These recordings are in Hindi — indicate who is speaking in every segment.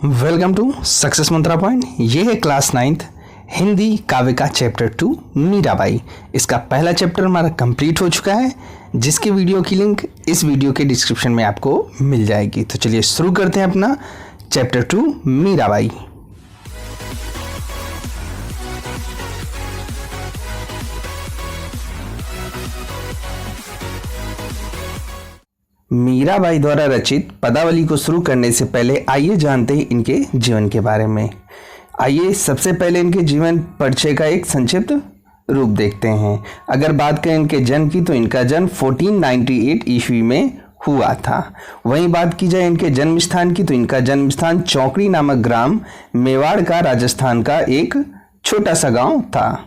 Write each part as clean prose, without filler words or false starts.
Speaker 1: Welcome to Success Mantra Point. ये है क्लास 9th हिंदी काव्य का चैप्टर 2 मीराबाई। इसका पहला चैप्टर हमारा कंप्लीट हो चुका है, जिसके वीडियो की लिंक इस वीडियो के डिस्क्रिप्शन में आपको मिल जाएगी। तो चलिए शुरू करते हैं अपना चैप्टर 2 मीराबाई। मीराबाई द्वारा रचित पदावली को शुरू करने से पहले आइए जानते हैं इनके जीवन के बारे में। आइए सबसे पहले इनके जीवन परिचय का एक संक्षिप्त रूप देखते हैं। अगर बात करें इनके जन्म की तो इनका जन्म 1498 ईस्वी में हुआ था। वहीं बात की जाए इनके जन्म स्थान की तो इनका जन्म स्थान चौकड़ी नामक ग्राम मेवाड़ का राजस्थान का एक छोटा सा गांव था।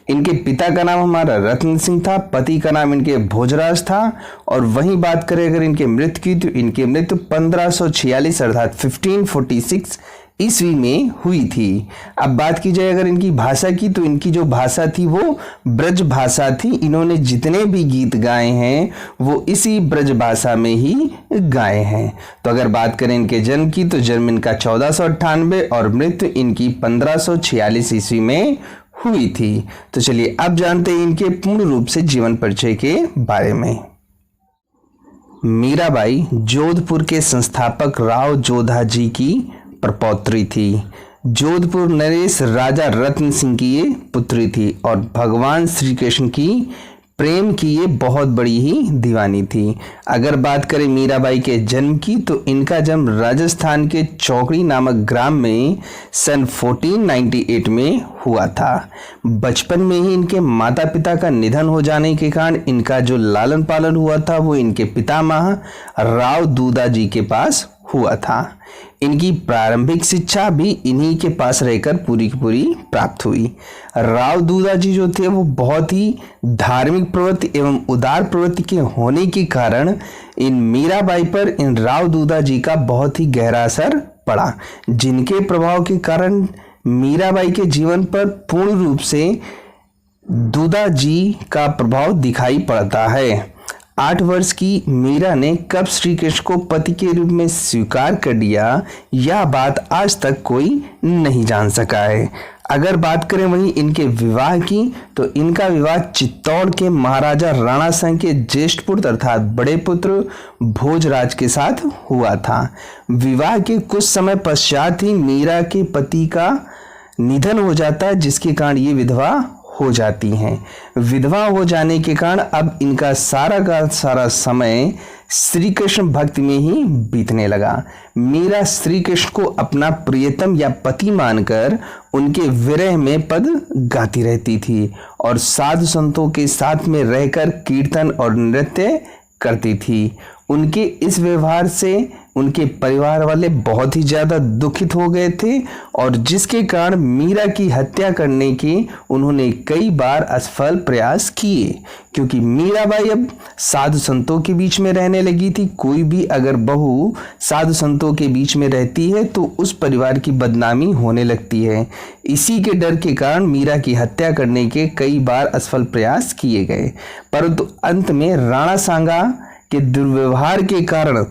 Speaker 1: इनके पिता का नाम हमारा रत्न सिंह था, पति का नाम इनके भोजराज था। और वहीं बात करें अगर इनके मृत्यु की तो इनकी मृत्यु 1546 अर्थात 1546 ईस्वी में हुई थी। अब बात की जाए अगर इनकी भाषा की तो इनकी जो भाषा थी वो ब्रज भाषा थी। इन्होंने जितने भी गीत गाए हैं वो इसी ब्रज भाषा में ही गाए हैं। तो अगर बात करें इनके जन्म की तो जन्म इनका 1498 और मृत्यु इनकी 1546 ईस्वी में हुई थी। तो चलिए अब जानते हैं इनके पूर्ण रूप से जीवन परिचय के बारे में। मीराबाई जोधपुर के संस्थापक राव जोधाजी की प्रपौत्री थी। जोधपुर नरेश राजा रत्न सिंह की ये पुत्री थी और भगवान श्री कृष्ण की प्रेम की ये बहुत बड़ी ही दीवानी थी। अगर बात करें मीराबाई के जन्म की तो इनका जन्म राजस्थान के चौकड़ी नामक ग्राम में सन 1498 में हुआ था। बचपन में ही इनके माता पिता का निधन हो जाने के कारण इनका जो लालन पालन हुआ था वो इनके पितामह राव दूधाजी के पास हुआ था। इनकी प्रारंभिक शिक्षा भी इन्हीं के पास रहकर पूरी की पूरी प्राप्त हुई। राव दूधाजी जो थे वो बहुत ही धार्मिक प्रवृत्ति एवं उदार प्रवृत्ति के होने के कारण इन मीराबाई पर इन राव दूधाजी का बहुत ही गहरा असर पड़ा, जिनके प्रभाव के कारण मीराबाई के जीवन पर पूर्ण रूप से दूधाजी का प्रभाव दिखाई पड़ता है। 8 वर्ष की मीरा ने कब श्री कृष्ण को पति के रूप में स्वीकार कर लिया, यह बात आज तक कोई नहीं जान सका है। अगर बात करें वहीं इनके विवाह की तो इनका विवाह चित्तौड़ के महाराजा राणा संघ के ज्येष्ठ पुत्र अर्थात बड़े पुत्र भोजराज के साथ हुआ था। विवाह के कुछ समय पश्चात ही मीरा के पति का निधन हो जाता है, जिसके कारण ये विधवा हो जाती हैं। विधवा हो जाने के कारण अब इनका सारा का सारा समय श्री कृष्ण भक्ति में ही बीतने लगा। मीरा श्री कृष्ण को अपना प्रियतम या पति मानकर उनके विरह में पद गाती रहती थी और साधु संतों के साथ में रहकर कीर्तन और नृत्य करती थी। उनके इस व्यवहार से उनके परिवार वाले बहुत ही ज़्यादा दुखित हो गए थे और जिसके कारण मीरा की हत्या करने के उन्होंने कई बार असफल प्रयास किए, क्योंकि मीराबाई अब साधु संतों के बीच में रहने लगी थी। कोई भी अगर बहू साधु संतों के बीच में रहती है तो उस परिवार की बदनामी होने लगती है। इसी के डर के कारण मीरा की हत्या करने के कई बार असफल प्रयास किए गए, परंतु अंत में राणा सांगा के दुर्व्यवहार के कारण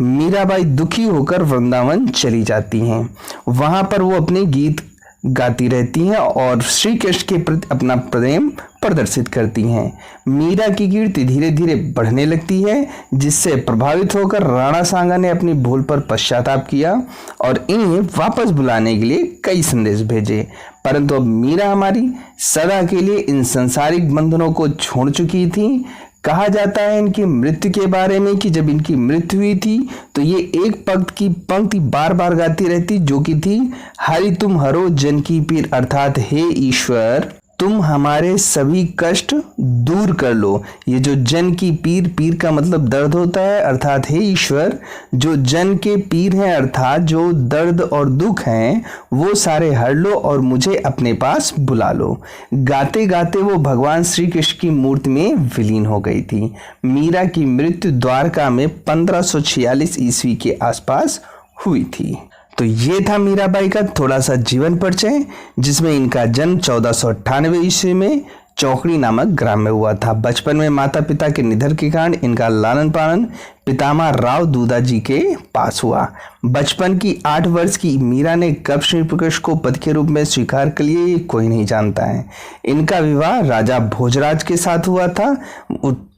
Speaker 1: मीराबाई दुखी होकर वृंदावन चली जाती हैं। वहां पर वो अपने गीत गाती रहती हैं और श्री कृष्ण के प्रति अपना प्रेम प्रदर्शित करती हैं। मीरा की कीर्ति धीरे धीरे बढ़ने लगती है, जिससे प्रभावित होकर राणा सांगा ने अपनी भूल पर पश्चाताप किया और इन्हें वापस बुलाने के लिए कई संदेश भेजे। परंतु अब मीरा हमारी सदा के लिए इन सांसारिक बंधनों को छोड़ चुकी थी। कहा जाता है इनकी मृत्यु के बारे में कि जब इनकी मृत्यु हुई थी तो ये एक पंक्ति बार बार गाती रहती, जो कि थी हरि तुम हरो जन की पीर अर्थात हे ईश्वर तुम हमारे सभी कष्ट दूर कर लो। ये जो जन की पीर का मतलब दर्द होता है, अर्थात हे ईश्वर जो जन के पीर हैं अर्थात जो दर्द और दुख हैं वो सारे हर लो और मुझे अपने पास बुला लो। गाते गाते वो भगवान श्री कृष्ण की मूर्ति में विलीन हो गई थी। मीरा की मृत्यु द्वारका में 1546 ईस्वी के आसपास हुई थी। तो ये था मीराबाई का थोड़ा सा जीवन परिचय, जिसमें इनका जन्म 1498 ईस्वी में चौकड़ी नामक ग्राम में हुआ था। बचपन में माता पिता के निधन के कारण इनका लालन पालन पितामह राव दूधा जी के पास हुआ। बचपन की 8 वर्ष की मीरा ने कब श्री कृष्ण को पति के रूप में स्वीकार कर लिया, ये कोई नहीं जानता है। इनका विवाह राजा भोजराज के साथ हुआ था।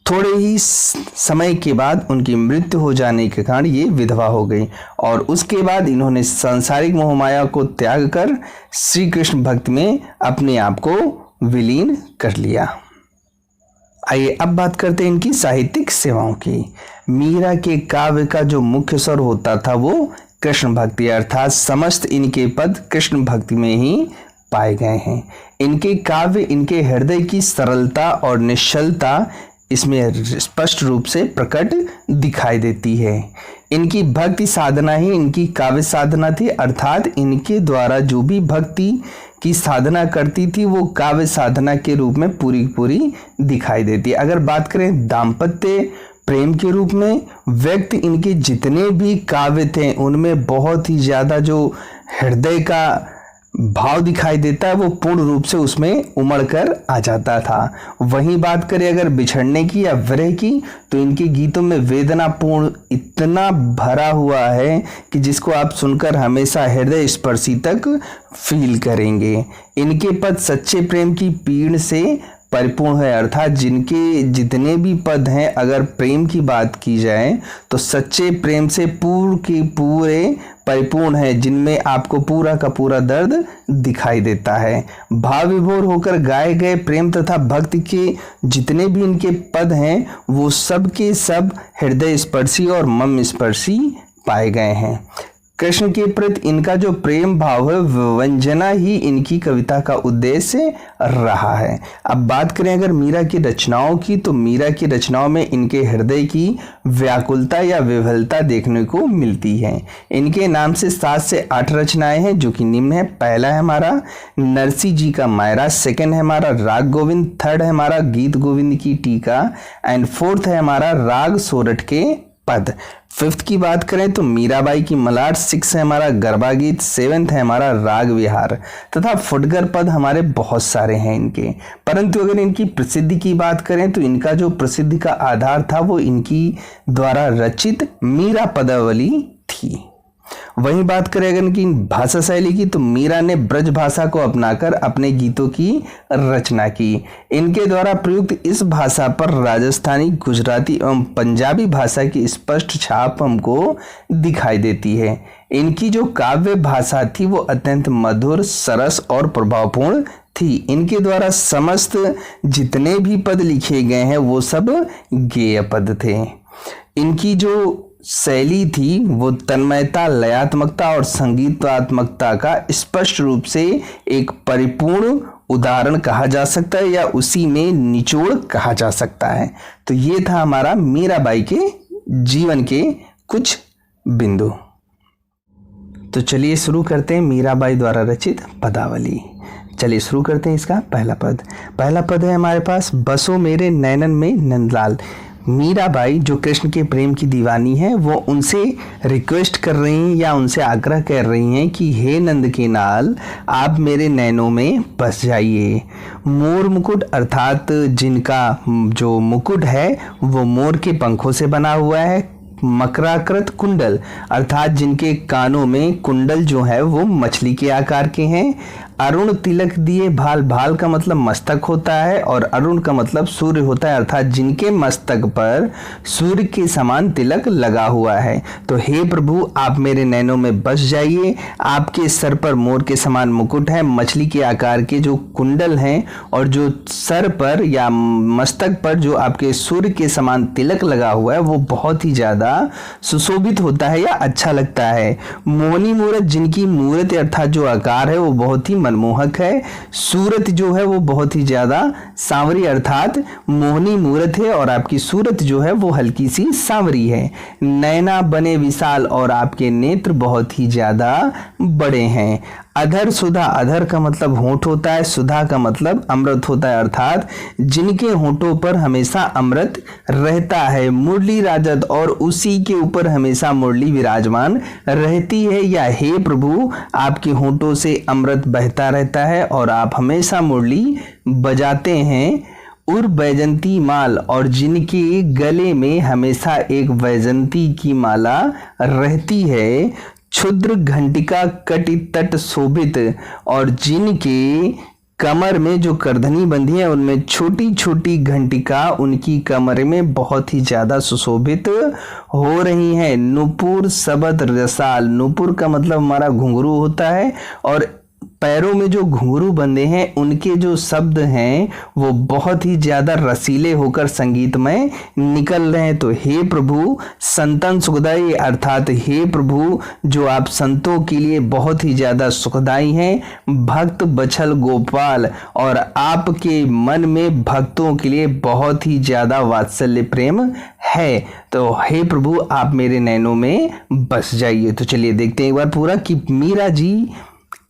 Speaker 1: थोड़े ही समय के बाद उनकी मृत्यु हो जाने के कारण ये विधवा हो गई और उसके बाद इन्होंने सांसारिक मोहमाया को त्याग कर श्री कृष्ण भक्ति में अपने आप को विलीन कर लिया। आइए अब बात करते हैं इनकी साहित्यिक सेवाओं की। मीरा के काव्य का जो मुख्य स्वर होता था वो कृष्ण भक्ति, अर्थात समस्त इनके पद कृष्ण भक्ति में ही पाए गए हैं। इनके काव्य इनके हृदय की सरलता और निश्चलता इसमें स्पष्ट रूप से प्रकट दिखाई देती है। इनकी भक्ति साधना ही इनकी काव्य साधना थी, अर्थात इनके द्वारा जो भी भक्ति की साधना करती थी वो काव्य साधना के रूप में पूरी पूरी दिखाई देती है। अगर बात करें दाम्पत्य प्रेम के रूप में, व्यक्ति इनके जितने भी काव्य थे उनमें बहुत ही ज़्यादा जो हृदय का भाव दिखाई देता है वो पूर्ण रूप से उसमें उमड़ कर आ जाता था। वहीं बात करें अगर बिछड़ने की या विरह की, तो इनके गीतों में वेदनापूर्ण इतना भरा हुआ है कि जिसको आप सुनकर हमेशा हृदय स्पर्शी तक फील करेंगे। इनके पद सच्चे प्रेम की पीड़ से परिपूर्ण है, अर्थात जिनके जितने भी पद हैं अगर प्रेम की बात की जाए तो सच्चे प्रेम से पूर्ण के पूरे परिपूर्ण है, जिनमें आपको पूरा का पूरा दर्द दिखाई देता है। भाव विभोर होकर गाए गए प्रेम तथा भक्ति के जितने भी इनके पद हैं वो सब के सब हृदय स्पर्शी और मम स्पर्शी पाए गए हैं। कृष्ण के प्रति इनका जो प्रेम भाव है वंजना ही इनकी कविता का उद्देश्य रहा है। अब बात करें अगर मीरा की रचनाओं की, तो मीरा की रचनाओं में इनके हृदय की व्याकुलता या विफलता देखने को मिलती है। इनके नाम से 7 से 8 रचनाएं हैं जो कि निम्न है। पहला है हमारा नरसी जी का मायरा, सेकंड है हमारा राग गोविंद, थर्ड है हमारा गीत गोविंद की टीका एंड फोर्थ है हमारा राग सोरठ के पद। 5th की बात करें तो मीराबाई की मलाट, 6 है हमारा गरबा गीत, 7th है हमारा राग विहार तथा फुटकर पद हमारे बहुत सारे हैं इनके। परंतु अगर इनकी प्रसिद्धि की बात करें तो इनका जो प्रसिद्धि का आधार था वो इनकी द्वारा रचित मीरा पदावली थी। वहीं बात करें अगर इनकी भाषा शैली की, तो मीरा ने ब्रज भाषा को अपनाकर अपने गीतों की रचना की। इनके द्वारा प्रयुक्त इस भाषा पर राजस्थानी, गुजराती एवं पंजाबी भाषा की स्पष्ट छाप हमको दिखाई देती है। इनकी जो काव्य भाषा थी वो अत्यंत मधुर, सरस और प्रभावपूर्ण थी। इनके द्वारा समस्त जितने भी पद लिखे गए हैं वो सब गेय पद थे। इनकी जो शैली थी वो तन्मयता, लयात्मकता और संगीतात्मकता का स्पष्ट रूप से एक परिपूर्ण उदाहरण कहा जा सकता है या उसी में निचोड़ कहा जा सकता है। तो ये था हमारा मीराबाई के जीवन के कुछ बिंदु। तो चलिए शुरू करते हैं मीराबाई द्वारा रचित पदावली। चलिए शुरू करते हैं इसका पहला पद है हमारे पास, बसो मेरे नैनन में नंदलाल। मीराबाई जो कृष्ण के प्रेम की दीवानी है वो उनसे रिक्वेस्ट कर रही हैं या उनसे आग्रह कर रही हैं कि हे नंद के नाल आप मेरे नैनों में बस जाइए। मोर मुकुट अर्थात जिनका जो मुकुट है वो मोर के पंखों से बना हुआ है। मकराकृत कुंडल अर्थात जिनके कानों में कुंडल जो है वो मछली के आकार के हैं। अरुण तिलक दिए भाल, भाल का मतलब मस्तक होता है और अरुण का मतलब सूर्य होता है, अर्थात जिनके मस्तक पर सूर्य के समान तिलक लगा हुआ है। तो हे प्रभु आप मेरे नैनों में बस जाइए। आपके सर पर मोर के समान मुकुट है, मछली के आकार के जो कुंडल हैं और जो सर पर या मस्तक पर जो आपके सूर्य के समान तिलक लगा हुआ है वो बहुत ही ज़्यादा सुशोभित होता है या अच्छा लगता है। मोहनी मूरत जिनकी मूरत अर्थात जो आकार है वो बहुत ही मनमोहक है। सूरत जो है वो बहुत ही ज्यादा सांवरी अर्थात मोहनी मूरत है और आपकी सूरत जो है वो हल्की सी सांवरी है। नैना बने विशाल और आपके नेत्र बहुत ही ज्यादा बड़े हैं। अधर सुधा, अधर का मतलब होंठ होता है, सुधा का मतलब अमृत होता है, अर्थात जिनके होंठों पर हमेशा अमृत रहता है। मुरली राजत, और उसी के ऊपर हमेशा मुरली विराजमान रहती है। या हे प्रभु, आपके होंठों से अमृत बहता रहता है और आप हमेशा मुरली बजाते हैं। उर वैजंती माल, और जिनके गले में हमेशा एक वैजंती की माला रहती है। क्षुद्र घंटिका कटि तट शोभित, और जिनके कमर में जो करधनी बंधी है उनमें छोटी छोटी घंटिका उनकी कमर में बहुत ही ज्यादा सुशोभित हो रही है। नुपुर सबद रसाल, नुपुर का मतलब हमारा घुंघरू होता है, और पैरों में जो घुंघरू बंधे हैं उनके जो शब्द हैं वो बहुत ही ज्यादा रसीले होकर संगीतमय निकल रहे हैं। तो हे प्रभु संतन सुखदाई, अर्थात हे प्रभु जो आप संतों के लिए बहुत ही ज्यादा सुखदाई हैं। भक्त बछल गोपाल, और आपके मन में भक्तों के लिए बहुत ही ज्यादा वात्सल्य प्रेम है। तो हे प्रभु आप मेरे नैनों में बस जाइए। तो चलिए देखते हैं एक बार पूरा कि मीरा जी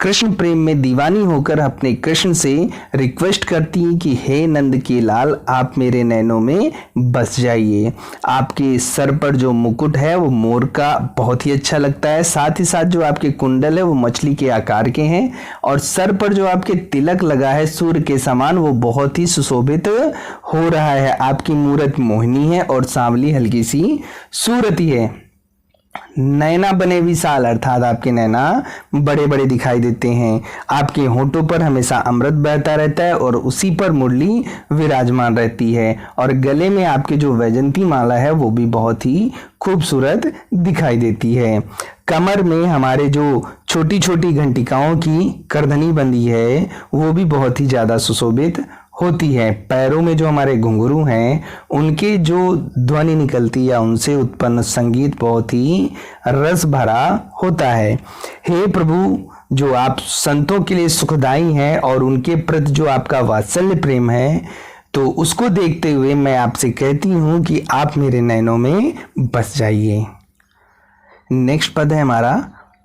Speaker 1: कृष्ण प्रेम में दीवानी होकर अपने कृष्ण से रिक्वेस्ट करती हैं कि हे नंद के लाल आप मेरे नैनों में बस जाइए। आपके सर पर जो मुकुट है वो मोर का बहुत ही अच्छा लगता है, साथ ही साथ जो आपके कुंडल है वो मछली के आकार के हैं, और सर पर जो आपके तिलक लगा है सूर्य के समान वो बहुत ही सुशोभित हो रहा है। आपकी मूरत मोहिनी है और सांवली हल्की सी सूरती है। नैना बने विशाल, अर्थात आपके नैना बड़े बड़े दिखाई देते हैं। आपके होंठों पर हमेशा अमृत बहता रहता है और उसी पर मुरली विराजमान रहती है, और गले में आपके जो वैजंती माला है वो भी बहुत ही खूबसूरत दिखाई देती है। कमर में हमारे जो छोटी छोटी घंटिकाओं की करधनी बंधी है वो भी बहुत ही ज्यादा सुशोभित होती है। पैरों में जो हमारे घुंघरू हैं उनके जो ध्वनि निकलती है उनसे उत्पन्न संगीत बहुत ही रस भरा होता है। हे प्रभु जो आप संतों के लिए सुखदाई हैं और उनके प्रति जो आपका वात्सल्य प्रेम है, तो उसको देखते हुए मैं आपसे कहती हूँ कि आप मेरे नैनों में बस जाइए। नेक्स्ट पद है हमारा,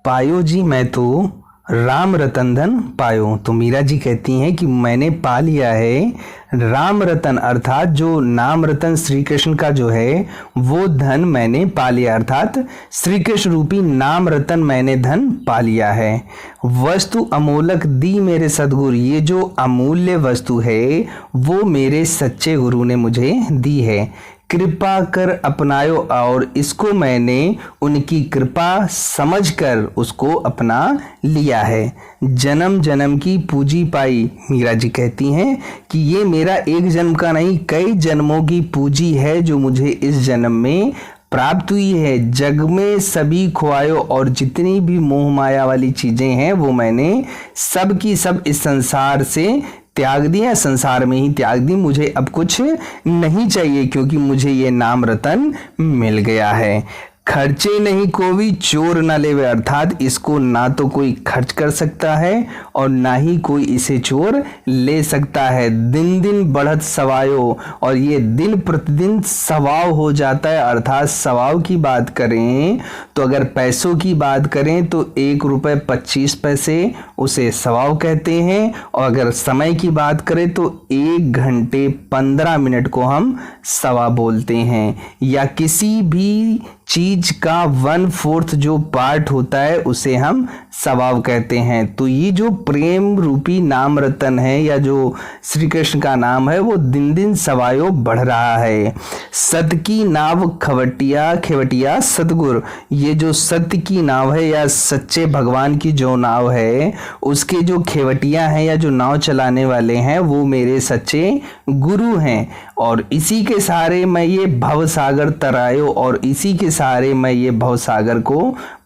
Speaker 1: पायो जी मैं तो राम रतन धन पायो। तो मीरा जी कहती हैं कि मैंने पा लिया है राम रतन, अर्थात जो नाम रतन श्री कृष्ण का जो है वो धन मैंने पा लिया, अर्थात श्री कृष्ण रूपी नाम रतन मैंने धन पा लिया है। वस्तु अमोलक दी मेरे सदगुरु, ये जो अमूल्य वस्तु है वो मेरे सच्चे गुरु ने मुझे दी है। कृपा कर अपनायो, और इसको मैंने उनकी कृपा समझकर उसको अपना लिया है। जन्म जन्म की पूजी पाई, मीरा जी कहती हैं कि ये मेरा एक जन्म का नहीं कई जन्मों की पूजी है जो मुझे इस जन्म में प्राप्त हुई है। जग में सभी खुआयो, और जितनी भी मोह माया वाली चीजें हैं वो मैंने सब की सब इस संसार से त्याग दी है, संसार में ही त्याग दी। मुझे अब कुछ नहीं चाहिए क्योंकि मुझे ये नाम रतन मिल गया है। खर्चे नहीं कोई चोर न लेवे, अर्थात इसको ना तो कोई खर्च कर सकता है और ना ही कोई इसे चोर ले सकता है। दिन दिन बढ़त सवायो, और ये दिन प्रतिदिन सवाव हो जाता है, अर्थात सवाव की बात करें तो अगर पैसों की बात करें तो 1 रुपये 25 पैसे उसे सवाव कहते हैं, और अगर समय की बात करें तो 1 घंटे 15 मिनट को हम सवा बोलते हैं। या किसी भी चीज का 1/4 जो पार्ट होता है उसे हम सवाव कहते हैं। तो ये जो प्रेम रूपी नाम रतन है या जो श्री कृष्ण का नाम है वो दिन दिन सवायो बढ़ रहा है। सत्य की नाव खवटिया खेवटिया सतगुर, ये जो सत्य की नाव है या सच्चे भगवान की जो नाव है उसके जो खेवटिया हैं या जो नाव चलाने वाले हैं वो मेरे सच्चे गुरु हैं, और इसी के सहारे मैं ये भव सागर तरायो, और इसी के सहारे मैं ये भव सागर को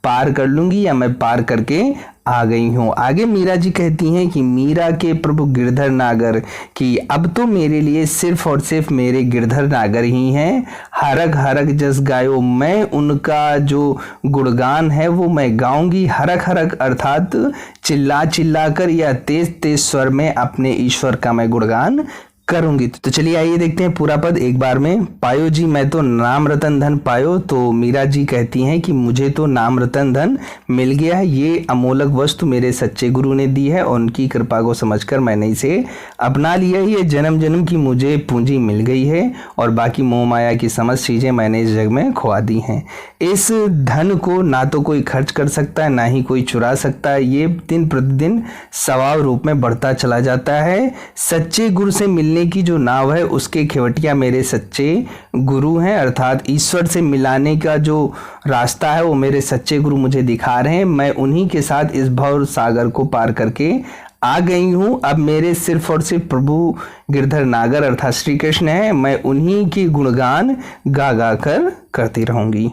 Speaker 1: पार कर लूंगी या मैं पार करके आ गई हूँ। आगे मीरा जी कहती हैं कि मीरा के प्रभु गिरधर नागर, कि अब तो मेरे लिए सिर्फ और सिर्फ मेरे गिरधर नागर ही हैं। हरक हरक जस गायो, मैं उनका जो गुणगान है वो मैं गाऊंगी। हरक हरक अर्थात चिल्ला चिल्ला कर या तेज तेज स्वर में अपने ईश्वर का मैं गुणगान करूंगी। तो चलिए आइए देखते हैं पूरा पद एक बार में। पायो जी मैं तो नाम रतन धन पायो, तो मीरा जी कहती हैं कि मुझे तो नाम रतन धन मिल गया है, ये अमोलक वस्तु मेरे सच्चे गुरु ने दी है और उनकी कृपा को समझकर मैंने इसे अपना लिया। ये जन्म जन्म की मुझे पूंजी मिल गई है और बाकी मोह माया की समस्त चीज़ें मैंने इस जग में खुआ दी हैं। इस धन को ना तो कोई खर्च कर सकता है, ना ही कोई चुरा सकता है। ये दिन प्रतिदिन स्वभाव रूप में बढ़ता चला जाता है। सच्चे गुरु से मिलने की जो नाव है उसके खेवटिया मेरे सच्चे गुरु हैं, अर्थात ईश्वर से मिलाने का जो रास्ता है वो मेरे सच्चे गुरु मुझे दिखा रहे हैं। मैं उन्हीं के साथ इस भव सागर को पार करके आ गई हूँ। अब मेरे सिर्फ और सिर्फ प्रभु गिरधर नागर अर्थात श्री कृष्ण है, मैं उन्हीं के गुणगान गा गा कर करती रहूंगी।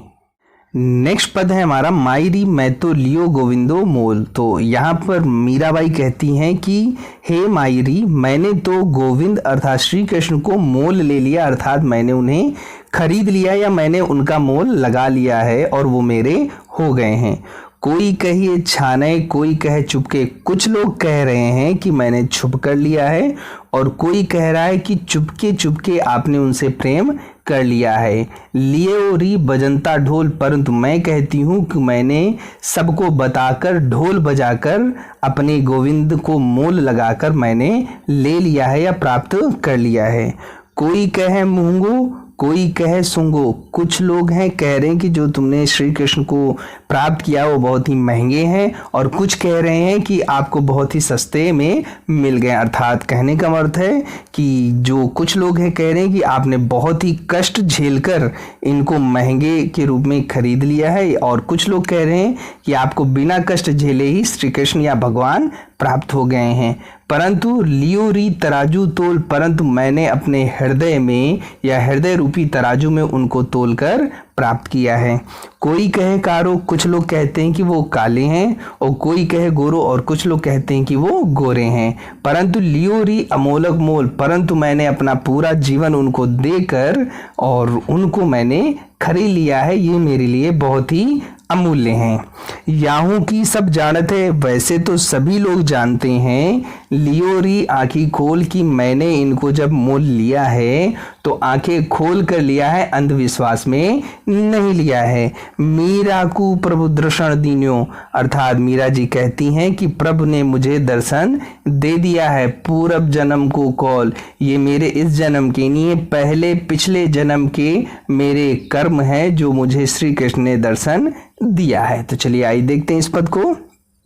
Speaker 1: नेक्स्ट पद है हमारा, मायरी मैं तो लियो गोविंदो मोल। तो यहाँ पर मीराबाई कहती हैं कि हे मायरी, मैंने तो गोविंद अर्थात श्री कृष्ण को मोल ले लिया, अर्थात मैंने उन्हें खरीद लिया या मैंने उनका मोल लगा लिया है और वो मेरे हो गए हैं। कोई कहिए छाने, कोई कहे चुपके। कुछ लोग कह रहे हैं कि मैंने छुप कर लिया है और कोई कह रहा है कि चुपके चुपके आपने उनसे प्रेम कर लिया है। लिए री बजंता ढोल, परंतु मैं कहती हूँ कि मैंने सबको बताकर ढोल बजाकर अपने गोविंद को मोल लगाकर मैंने ले लिया है या प्राप्त कर लिया है। कोई कहे मूंगो, कोई कहे सुंगो। कुछ लोग हैं कह रहे हैं कि जो तुमने श्री कृष्ण को प्राप्त किया वो बहुत ही महंगे हैं और कुछ कह रहे हैं कि आपको बहुत ही सस्ते में मिल गए। अर्थात कहने का अर्थ है कि जो कुछ लोग हैं कह रहे हैं कि आपने बहुत ही कष्ट झेलकर इनको महंगे के रूप में खरीद लिया है और कुछ लोग कह रहे हैं कि आपको बिना कष्ट झेले ही श्री कृष्ण या भगवान प्राप्त हो गए हैं। परंतु लियो री तराजू तोल, परंतु मैंने अपने हृदय में या हृदय रूपी तराजू में उनको तोलकर प्राप्त किया है। कोई कहे कारो, कुछ लोग कहते हैं कि वो काले हैं और कोई कहे गोरो और कुछ लोग कहते हैं कि वो गोरे हैं। परंतु लियो री अमोलक मोल, परंतु मैंने अपना पूरा जीवन उनको देकर और उनको मैंने खरीद लिया है, ये मेरे लिए बहुत ही अमूल्य हैं। याहू की सब जानत है, वैसे तो सभी लोग जानते हैं। लियोरी आंखें खोल कि मैंने इनको जब मोल लिया है तो आंखें खोल कर लिया है, अंधविश्वास में नहीं लिया है। मीरा को प्रभु दर्शन दीन्यो, अर्थात मीरा जी कहती हैं कि प्रभु ने मुझे दर्शन दे दिया है। पूर्व जन्म को कॉल, ये मेरे इस जन्म के नहीं, पहले पिछले जन्म के मेरे कर्म है जो मुझे श्री कृष्ण ने दर्शन दिया है। तो चलिए आइए देखते हैं इस पद को।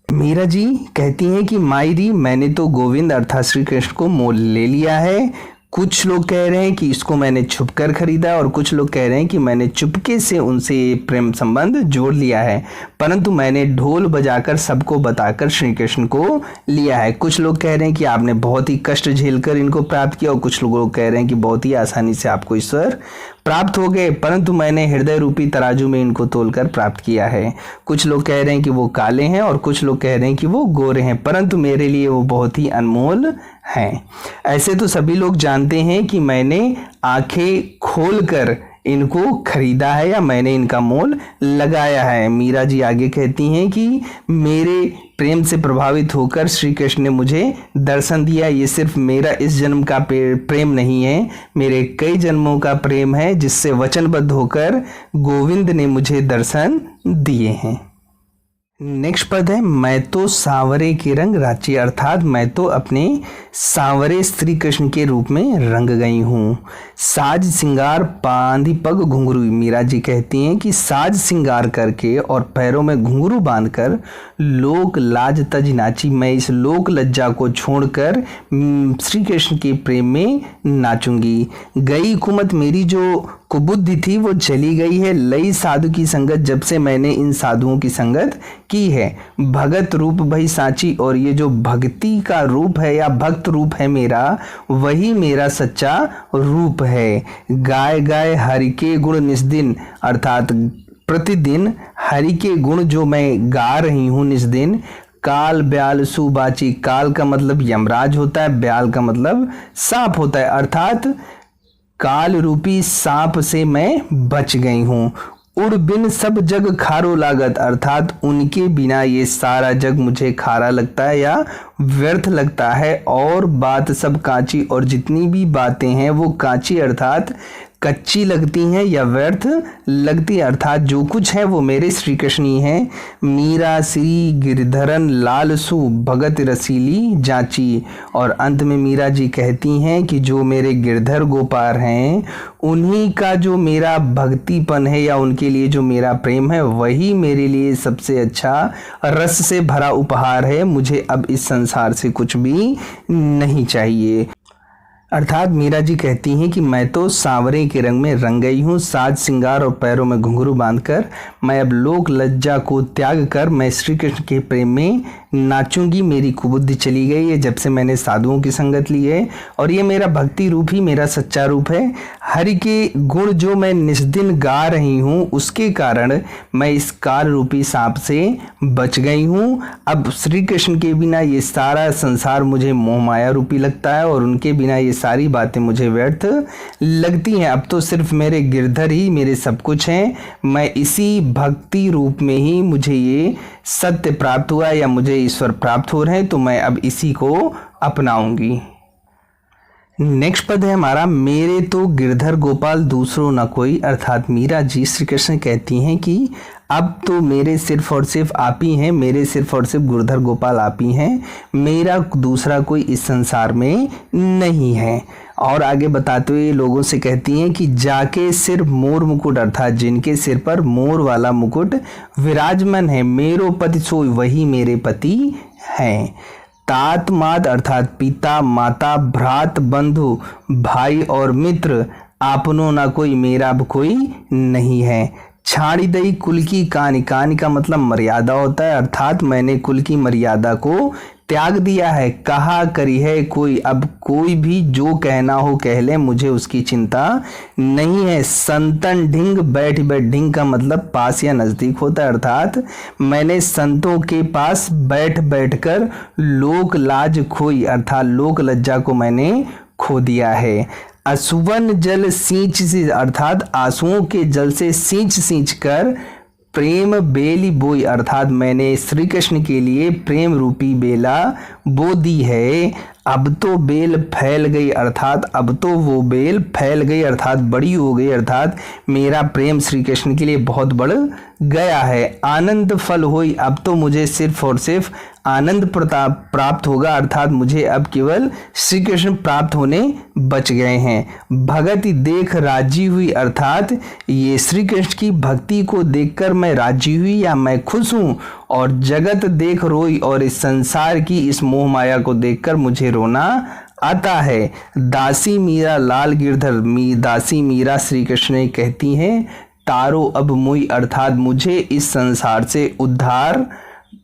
Speaker 1: मीरा जी कहती हैं कि मायरी मैंने तो गोविंद अर्थात श्री कृष्ण को मोल ले लिया है। कुछ लोग कह रहे हैं कि इसको मैंने छुपकर खरीदा और कुछ लोग कह रहे हैं कि मैंने चुपके से उनसे प्रेम संबंध जोड़ लिया है, परंतु मैंने ढोल बजाकर सबको बताकर श्री कृष्ण को लिया है। कुछ लोग कह रहे हैं कि आपने बहुत ही कष्ट झेलकर इनको प्राप्त किया और कुछ लोग कह रहे हैं कि बहुत ही आसानी से आपको ईश्वर प्राप्त हो गए, परंतु मैंने हृदय रूपी तराजू में इनको तोलकर प्राप्त किया है। कुछ लोग कह रहे हैं कि वो काले हैं और कुछ लोग कह रहे हैं कि वो गोरे हैं, परंतु मेरे लिए वो बहुत ही अनमोल हैं। ऐसे तो सभी लोग जानते हैं कि मैंने आंखें खोलकर इनको खरीदा है या मैंने इनका मोल लगाया है। मीरा जी आगे कहती हैं कि मेरे प्रेम से प्रभावित होकर श्री कृष्ण ने मुझे दर्शन दिया। ये सिर्फ मेरा इस जन्म का प्रेम नहीं है, मेरे कई जन्मों का प्रेम है जिससे वचनबद्ध होकर गोविंद ने मुझे दर्शन दिए हैं। नेक्स्ट पद है, मैं तो सांवरे के रंग राची, अर्थात मैं तो अपने सांवरे श्री कृष्ण के रूप में रंग गई हूँ। साज सिंगार पांधी पग घुंघरू, मीरा जी कहती हैं कि साज सिंगार करके और पैरों में घुंघरू बांधकर लोक लाज तज नाची, मैं इस लोक लज्जा को छोड़कर श्री कृष्ण के प्रेम में नाचूंगी। गई कुमत मेरी जो कुबुद्धि थी वो चली गई है, लई साधु की संगत जब से मैंने इन साधुओं की संगत की है। भगत रूप भई साची, और ये जो भक्ति का रूप है या भक्त रूप है मेरा, वही मेरा सच्चा रूप है। गाय गाय हरि के गुण निस्दिन, अर्थात प्रतिदिन हरि के गुण जो मैं गा रही हूँ निस्दिन। काल ब्याल सुबाची, काल का मतलब यमराज होता है, ब्याल का मतलब सांप होता है, अर्थात काल रूपी सांप से मैं बच गई हूँ। उड़ बिन सब जग खारो लागत, अर्थात उनके बिना ये सारा जग मुझे खारा लगता है या व्यर्थ लगता है। और बात सब कांची, और जितनी भी बातें हैं वो कांची अर्थात कच्ची लगती हैं या व्यर्थ लगती है, अर्थात जो कुछ है वो मेरे श्री कृष्ण ही हैं। मीरा श्री गिरधरन लाल सु भगत रसीली जाची। और अंत में मीरा जी कहती हैं कि जो मेरे गिरधर गोपाल हैं उन्हीं का जो मेरा भक्तिपन है या उनके लिए जो मेरा प्रेम है वही मेरे लिए सबसे अच्छा रस से भरा उपहार है। मुझे अब इस संसार से कुछ भी नहीं चाहिए। अर्थात मीरा जी कहती हैं कि मैं तो सांवरे के रंग में रंग गई हूँ, साज श्रृंगार और पैरों में घुंघरू बांधकर मैं अब लोक लज्जा को त्याग कर मैं श्री कृष्ण के प्रेम में नाचूंगी। मेरी कुबुद्धि चली गई है जब से मैंने साधुओं की संगत ली है, और ये मेरा भक्ति रूप ही मेरा सच्चा रूप है। हरि के गुण जो मैं निस्दिन गा रही हूँ उसके कारण मैं इस काल रूपी सांप से बच गई हूँ। अब श्री कृष्ण के बिना ये सारा संसार मुझे मोह माया रूपी लगता है और उनके बिना ये सारी बातें मुझे व्यर्थ लगती हैं। अब तो सिर्फ मेरे गिरधर ही मेरे सब कुछ हैं। मैं इसी भक्ति रूप में ही मुझे ये सत्य प्राप्त हुआ या मुझे ईश्वर प्राप्त हो रहे हैं, तो मैं अब इसी को अपनाऊंगी। नेक्स्ट पद है हमारा, मेरे तो गिरधर गोपाल दूसरों न कोई। अर्थात मीरा जी श्री कृष्ण कहती हैं कि अब तो मेरे सिर्फ और सिर्फ आप ही हैं, मेरे सिर्फ और सिर्फ गिरधर गोपाल आप ही हैं, मेरा दूसरा कोई इस संसार में नहीं है। और आगे बताते हुए लोगों से कहती हैं कि जाके सिर मोर मुकुट, अर्थात जिनके सिर पर मोर वाला मुकुट विराजमान है, मेरो पति सोई वही मेरे पति हैं। तात मात अर्थात पिता माता भ्रात बंधु भाई और मित्र आपनो ना कोई मेरा अब कोई नहीं है। छाड़ी दई कुल की कानी, कानी का मतलब मर्यादा होता है, अर्थात मैंने कुल की मर्यादा को त्याग दिया है। कहा करी है कोई, अब कोई भी जो कहना हो कह ले, मुझे उसकी चिंता नहीं है। संतन ढिंग बैठ बैठ, ढिंग का मतलब पास या नजदीक होता है, अर्थात मैंने संतों के पास बैठ बैठकर लोक लाज खोई, अर्थात लोक लज्जा को मैंने खो दिया है। असुवन जल सींच से, अर्थात आंसुओं के जल से सींच सींच कर प्रेम बेली बोई, अर्थात मैंने श्री कृष्ण के लिए प्रेम रूपी बेला बो दी है। अब तो बेल फैल गई, अर्थात अब तो वो बेल फैल गई, अर्थात बड़ी हो गई, अर्थात मेरा प्रेम श्री कृष्ण के लिए बहुत बढ़ गया है। आनंद फल हुई, अब तो मुझे सिर्फ और सिर्फ आनंद प्राप्त होगा, अर्थात मुझे अब केवल श्री कृष्ण प्राप्त होने बच गए हैं। भगति देख राजी हुई, अर्थात ये श्री कृष्ण की भक्ति को देखकर मैं राजी हुई या मैं खुश हूँ। और जगत देख रोई, और इस संसार की इस मोह माया को देखकर मुझे रोना आता है। दासी मीरा लाल गिरधर, दासी मीरा श्री कृष्ण कहती हैं तारो अब मुई, अर्थात मुझे इस संसार से उद्धार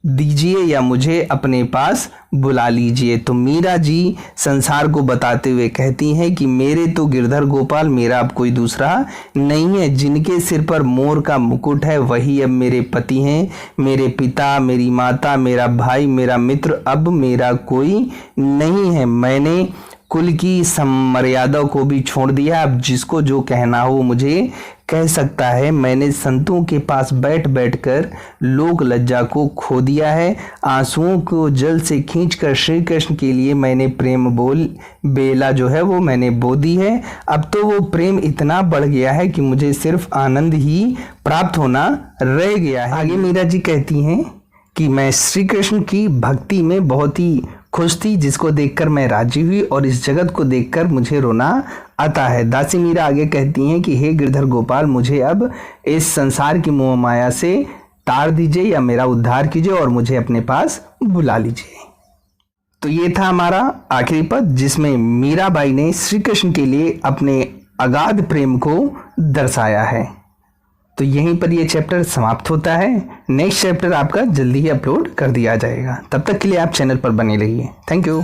Speaker 1: दीजिए या मुझे अपने पास बुला लीजिए। तो मीरा जी संसार को बताते हुए कहती हैं कि मेरे तो गिरधर गोपाल मेरा अब कोई दूसरा नहीं है, जिनके सिर पर मोर का मुकुट है वही अब मेरे पति हैं, मेरे पिता मेरी माता मेरा भाई मेरा मित्र अब मेरा कोई नहीं है। मैंने कुल की मर्यादा को भी छोड़ दिया, अब जिसको जो कहना हो मुझे कह सकता है। मैंने संतों के पास बैठ बैठकर लोक लज्जा को खो दिया है। आंसुओं को जल से खींचकर श्री कृष्ण के लिए मैंने प्रेम बोल बेला जो है वो मैंने बो दी है। अब तो वो प्रेम इतना बढ़ गया है कि मुझे सिर्फ आनंद ही प्राप्त होना रह गया है। आगे मीरा जी कहती हैं कि मैं श्री कृष्ण की भक्ति में बहुत ही खुश थी, जिसको देखकर मैं राजी हुई और इस जगत को देखकर मुझे रोना आता है। दासी मीरा आगे कहती हैं कि हे गिरधर गोपाल, मुझे अब इस संसार की मोह माया से तार दीजिए या मेरा उद्धार कीजिए और मुझे अपने पास बुला लीजिए। तो ये था हमारा आखिरी पद, जिसमें मीराबाई ने श्री कृष्ण के लिए अपने अगाध प्रेम को दर्शाया है। तो यहीं पर ये चैप्टर समाप्त होता है। नेक्स्ट चैप्टर आपका जल्दी ही अपलोड कर दिया जाएगा। तब तक के लिए आप चैनल पर बने रहिए। Thank you.